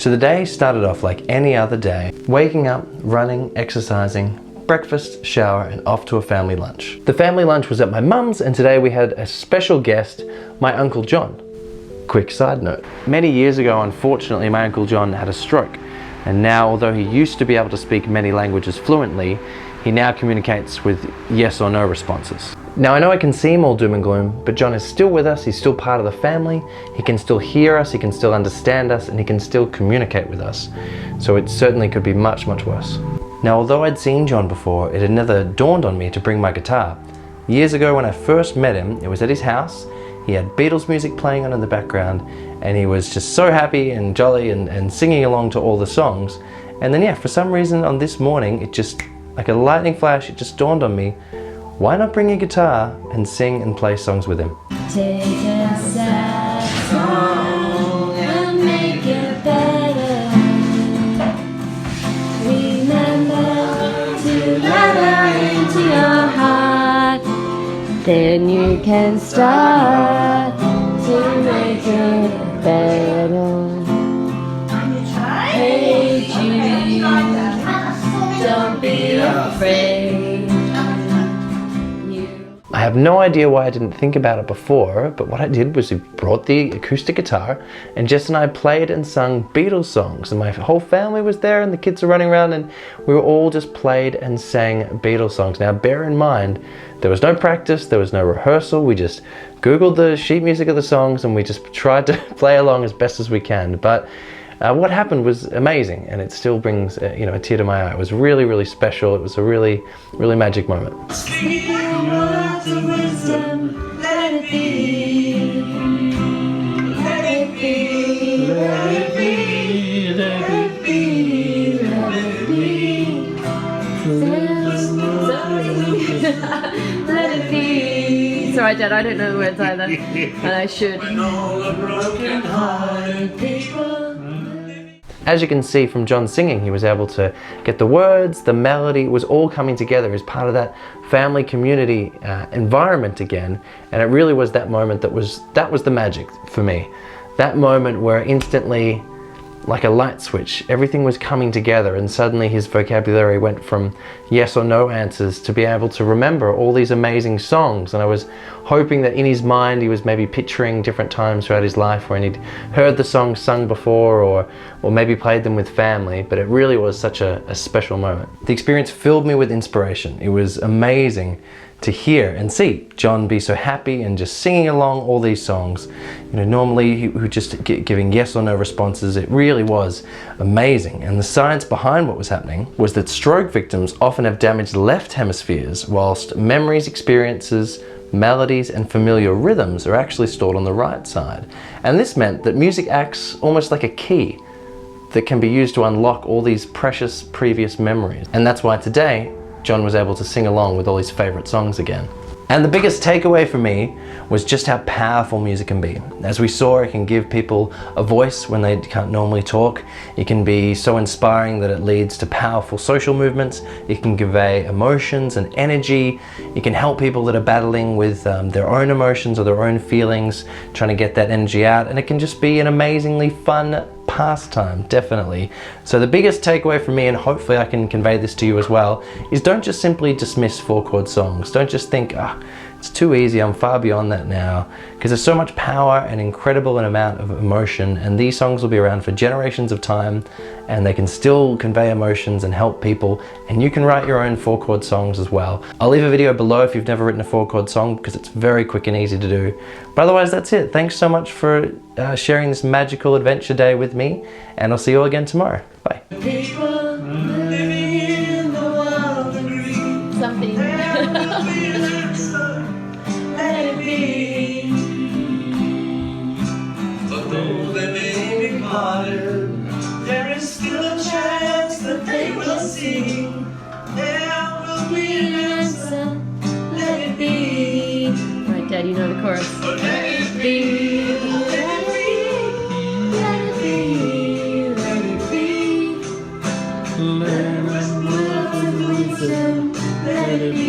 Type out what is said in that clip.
So the day started off like any other day, waking up, running, exercising, breakfast, shower, and off to a family lunch. The family lunch was at my mum's, and today we had a special guest, my Uncle John. Quick side note. Many years ago, unfortunately, my Uncle John had a stroke, and now, although he used to be able to speak many languages fluently, he now communicates with yes or no responses. Now I know it can seem all doom and gloom, but John is still with us, he's still part of the family, he can still hear us, he can still understand us, and he can still communicate with us. So it certainly could be much, much worse. Now although I'd seen John before, it had never dawned on me to bring my guitar. Years ago when I first met him, it was at his house, he had Beatles music playing on in the background, and he was just so happy and jolly and singing along to all the songs. And then yeah, for some reason on this morning, it just, like a lightning flash, it just dawned on me, why not bring a guitar and sing and play songs with him? Take a sad song and make it better. Remember to let her into your heart. Then you can start to make it better. Hey Jude, don't be afraid. I have no idea why I didn't think about it before, but what I did was we brought the acoustic guitar and Jess and I played and sung Beatles songs, and my whole family was there and the kids were running around and we were all just played and sang Beatles songs. Now bear in mind, there was no practice, there was no rehearsal, we just Googled the sheet music of the songs and we just tried to play along as best as we can. But what happened was amazing, and it still brings a tear to my eye. It was really, really special. It was a really, really magic moment. Words of wisdom, let it be. Let it be. Let it be. Let it be. Let it be. Let it be. Sorry, Dad, I don't know the words either, and I should. As you can see from John singing, he was able to get the words, the melody, it was all coming together as part of that family community environment again. And it really was that moment that was the magic for me. That moment where instantly, like a light switch, everything was coming together, and suddenly his vocabulary went from yes or no answers to be able to remember all these amazing songs. And I was hoping that in his mind he was maybe picturing different times throughout his life when he'd heard the songs sung before or maybe played them with family, but it really was such a special moment. The experience filled me with inspiration. It was amazing to hear and see John be so happy and just singing along all these songs. Normally he would just giving yes or no responses. It really was amazing. And the science behind what was happening was that stroke victims often have damaged left hemispheres, whilst memories, experiences, melodies, and familiar rhythms are actually stored on the right side. And this meant that music acts almost like a key that can be used to unlock all these precious previous memories. And that's why today, John was able to sing along with all his favorite songs again. And the biggest takeaway for me was just how powerful music can be. As we saw, it can give people a voice when they can't normally talk. It can be so inspiring that it leads to powerful social movements. It can convey emotions and energy. It can help people that are battling with their own emotions or their own feelings, trying to get that energy out. And it can just be an amazingly fun pastime, definitely. So the biggest takeaway for me, and hopefully I can convey this to you as well, is don't just simply dismiss 4-chord songs. Don't just think, it's too easy, I'm far beyond that now, because there's so much power and incredible amount of emotion, and these songs will be around for generations of time, and they can still convey emotions and help people, and you can write your own 4-chord songs as well. I'll leave a video below if you've never written a 4-chord song, because it's very quick and easy to do. But otherwise, that's it. Thanks so much for sharing this magical adventure day with me, and I'll see you all again tomorrow. Bye. Something. There is still a chance that they will see. There will be an answer. Let it be. Right, Dad, you know the chorus. Let it be. Let it be. Let it be. Let it be. Let it be. Let it be.